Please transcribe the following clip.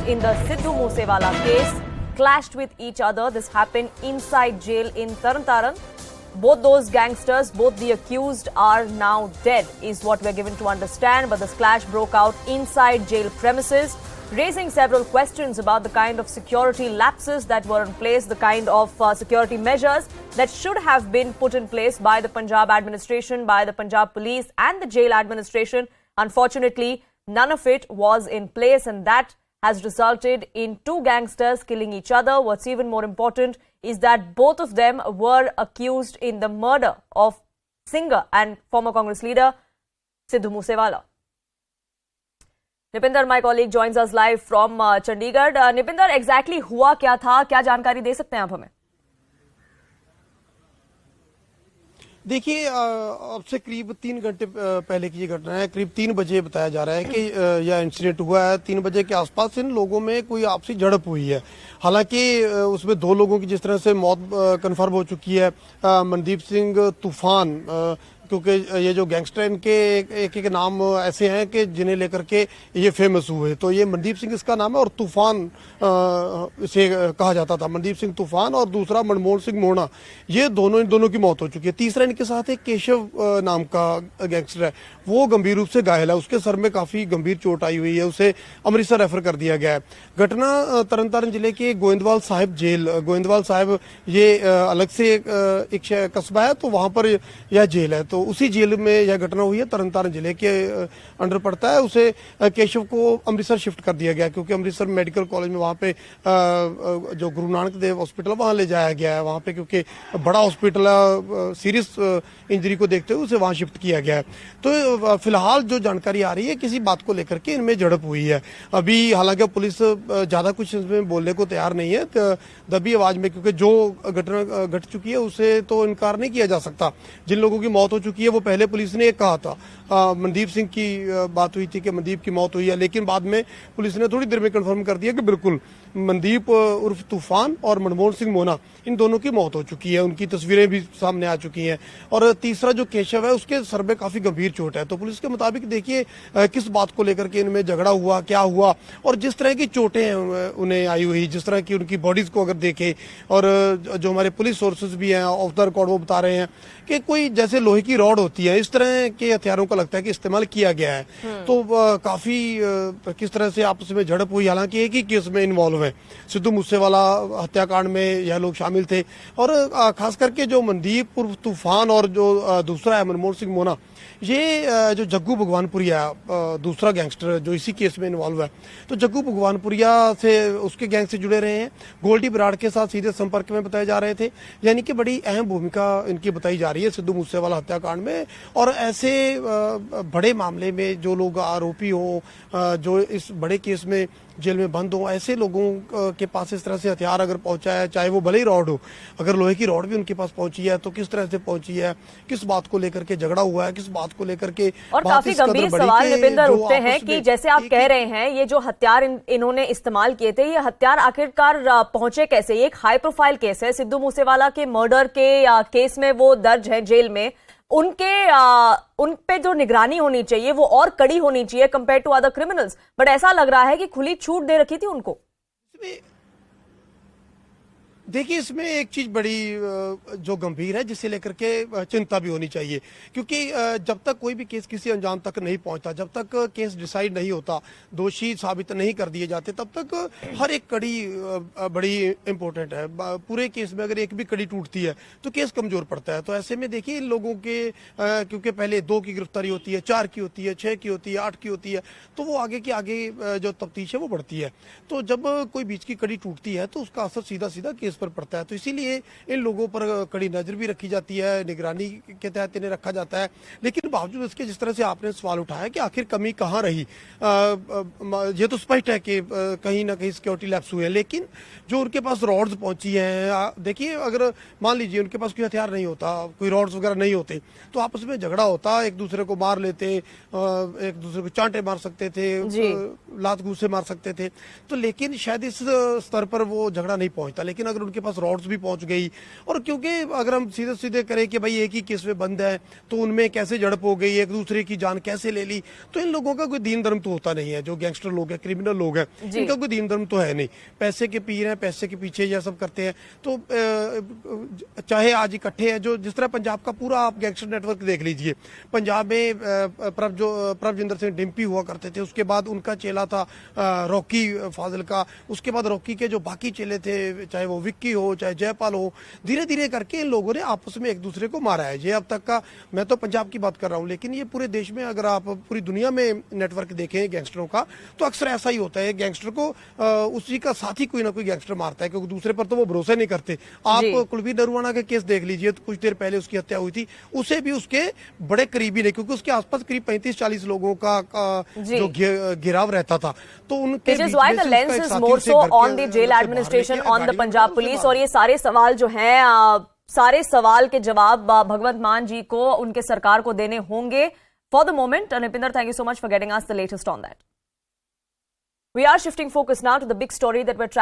in the Sidhu Moosewala case clashed with each other. This happened inside jail in Tarantaran. Both those gangsters, both the accused, are now dead, is what we're given to understand. But this clash broke out inside jail premises, raising several questions about the kind of security lapses that were in place, the kind of security measures that should have been put in place by the Punjab administration, by the Punjab police and the jail administration. Unfortunately, none of it was in place, and that has resulted in two gangsters killing each other. What's even more important is that both of them were accused in the murder of singer and former Congress leader Sidhu Moosewala. Nipinder, my colleague, joins us live from Chandigarh. Nipinder, exactly हुआ क्या था, क्या जानकारी दे सकते हैं आप हमें? देखिए, अब से करीब 3 घंटे पहले की ये घटना है। करीब 3 बजे बताया जा रहा है कि यह इंसिडेंट हुआ है। 3 बजे के आसपास इन लोगों में कोई आपसी झड़प हुई है। हालांकि उसमें 2 लोगों की जिस तरह से मौत कन्फर्म हो चुकी है, मनदीप सिंह तूफान, क्योंकि ये जो गैंगस्टर इनके एक नाम ऐसे हैं कि जिन्हें लेकर के ये फेमस हुए। तो ये मनदीप सिंह इसका नाम है और तूफान इसे कहा जाता था, मनदीप सिंह तूफान, और दूसरा मनमोहन सिंह मोना। ये इन दोनों की मौत हो चुकी है। तीसरा इनके साथ एक केशव नाम का गैंगस्टर है, वो गंभीर रूप से घायल है। उसके सर में काफी गंभीर चोट आई हुई है, उसे अमृतसर रेफर कर दिया गया है। घटना तरनतारन जिले के गोविंदवाल साहिब जेल, गोविंदवाल साहिब ये अलग से एक कस्बा है, तो वहां पर यह जेल है। तो उसी जेल में यह घटना हुई है, तरनतारन जिले के अंडर पड़ता है। उसे केशव को अमृतसर शिफ्ट कर दिया गया, क्योंकि अमृतसर मेडिकल कॉलेज में वहां पे जो गुरु नानक देव हॉस्पिटल वहां ले जाया गया है। वहां पे क्योंकि बड़ा हॉस्पिटल है, सीरियस इंजरी को देखते हुए उसे वहां शिफ्ट किया गया है। तो फिलहाल जो जानकारी आ रही है, किसी बात को लेकर के इनमें झड़प हुई है। अभी हालांकि पुलिस ज्यादा कुछ इसमें बोलने को तैयार नहीं है, दबी आवाज में, क्योंकि जो घटना घट चुकी है उसे तो इनकार नहीं किया जा सकता। जिन लोगों की मौत हो चुकी है वो पहले पुलिस ने कहा था, मनदीप सिंह की बात हुई थी कि मनदीप की मौत हुई है, लेकिन बाद में पुलिस ने थोड़ी देर में कंफर्म कर दिया कि बिल्कुल मनदीप उर्फ तूफान और मनमोहन सिंह मोना, इन दोनों की मौत हो चुकी है। उनकी तस्वीरें भी सामने आ चुकी हैं। और तीसरा जो केशव है, उसके सर में काफी गंभीर चोट है। तो पुलिस के मुताबिक देखिए किस बात को लेकर के इनमें झगड़ा हुआ, क्या हुआ, और जिस तरह की चोटें उन्हें आई हुई, जिस तरह की उनकी बॉडीज को अगर देखें, और जो हमारे पुलिस सोर्सेज भी हैं ऑफ द रिकॉर्ड, वो बता रहे हैं कि कोई जैसे लोहे की रॉड होती है, इस तरह के हथियारों का लगता है कि इस्तेमाल किया गया है। तो काफी किस तरह से आपस में झड़प हुई। हालांकि एक ही केस में इन्वॉल्व है, सिद्धू मूसेवाला हत्याकांड में यह लोग शामिल थे। और खास करके जो मनदीप उर्फ तूफान और जो दूसरा है मनमोहन सिंह मोना, ये जो जग्गू भगवानपुरिया दूसरा गैंगस्टर जो इसी केस में इन्वॉल्व है, तो जग्गू भगवानपुरिया से उसके गैंग से जुड़े रहे हैं। गोल्डी बराड़ के साथ सीधे संपर्क में बताए जा रहे थे, यानी कि बड़ी अहम भूमिका इनकी बताई जा रही है सिद्धू मूसेवाला हत्याकांड में। और ऐसे बड़े मामले में जो लोग आरोपी हो, जो इस बड़े केस में जेल में बंद हो, ऐसे लोगों के पास इस तरह से हथियार अगर पहुंचा है, चाहे वो भले ही रॉड हो, अगर लोहे की रॉड भी उनके पास पहुंची है, तो किस तरह से पहुंची है, किस बात को लेकर के झगड़ा हुआ है, किस बात को लेकर के। और काफी गंभीर सवाल निपिंदर उठते हैं कि जैसे आप कह रहे हैं, ये जो हथियार इन्होंने इस्तेमाल किए थे, ये हथियार आखिरकार पहुंचे कैसे? ये एक हाई प्रोफाइल केस है, सिद्धू मूसेवाला के मर्डर के केस में वो दर्ज है जेल में। उन पे जो निगरानी होनी चाहिए वो और कड़ी होनी चाहिए compare to other criminals, but ऐसा लग रहा है कि खुली छूट दे रखी थी उनको। देखिए, इसमें एक चीज बड़ी जो गंभीर है, जिसे लेकर के चिंता भी होनी चाहिए, क्योंकि जब तक कोई भी केस किसी अंजाम तक नहीं पहुंचता, जब तक केस डिसाइड नहीं होता, दोषी साबित नहीं कर दिए जाते, तब तक हर एक कड़ी बड़ी इंपॉर्टेंट है। पूरे केस में अगर एक भी कड़ी टूटती है तो केस कमजोर पड़ता है। तो ऐसे में देखिए, इन लोगों के क्योंकि पहले 2 की गिरफ्तारी होती है, 4 की होती है, 6 की होती है, 8 की होती है, तो वो आगे की आगे जो तफ्तीश है वो बढ़ती है। तो जब कोई बीच की कड़ी टूटती है तो उसका असर सीधा सीधा केस पर पड़ता है। तो इसीलिए इन लोगों पर कड़ी नजर भी रखी जाती है, निगरानी के तहत इन्हें रखा जाता है। लेकिन बावजूद इसके, जिस तरह से आपने सवाल उठाया कि आखिर कमी कहाँ रही, ये तो स्पष्ट है कि कहीं ना कहीं सिक्योरिटी लैप्स हुए हैं। लेकिन जो उनके पास रॉड्स पहुंची हैं, देखिए, अगर मान लीजिए उनके पास कोई हथियार नहीं होता, कोई रॉड्स वगैरह नहीं होते, तो आपस में झगड़ा होता, एक दूसरे को मार लेते, एक दूसरे को चांटे मार सकते थे, लात घूंसे मार सकते थे। तो लेकिन शायद इस स्तर पर वो झगड़ा नहीं पहुंचता। लेकिन अगर उनके पास रॉड्स भी पहुंच गई। और क्योंकि अगर हम सीधे सीधे करें कि भाई एक ही केस में बंद है तो उनमें कैसे झड़प हो गई, एक दूसरे की जान कैसे ले ली, तो इन लोगों का कोई दीन धर्म तो होता नहीं है। जो गैंगस्टर लोग हैं, क्रिमिनल लोग हैं, इनका कोई दीन धर्म तो है नहीं। पैसे के पीर हैं, पैसे के पीछे यह सब करते हैं। तो चाहे आज इकट्ठे हैं, जो जिस तरह पंजाब का पूरा आप गैंगस्टर नेटवर्क देख लीजिए। पंजाब में प्रभजिंदर सिंह डिम्पी हुआ करते थे, उसके बाद उनका चेला था रॉकी फाजिल का, उसके बाद रॉकी के जो बाकी चेले थे, चाहे वो विक्की हो चाहे जयपाल हो, धीरे धीरे करके इन लोगों ने आपस में एक दूसरे को मारा है। ये अब तक का, मैं तो पंजाब की बात कर रहा हूँ, लेकिन ये पूरे देश में अगर आप पूरी दुनिया में नेटवर्क देखें गैंगस्टरों का, तो अक्सर ऐसा ही होता है। गैंगस्टर को उसी का साथी कोई ना कोई गैंगस्टर मारता है, क्योंकि दूसरे पर तो वो भरोसा नहीं करते। आप कुलवीर नरवाना के केस देख लीजिए, तो कुछ देर पहले उसकी हत्या हुई थी, उसे भी उसके बड़े करीबी ने, क्योंकि उसके आसपास करीब 35-40 लोगों का जो घिराव रहता था, तो उनके Which is why the lens is more so on the jail administration, on the Punjab police। और ये सारे सवाल जो हैं, सारे सवाल के जवाब भगवंत मान जी को, उनके सरकार को देने होंगे। For the moment, Nipinder, thank you so much for getting us the latest on that. We are shifting focus now to the big story that we're tracking.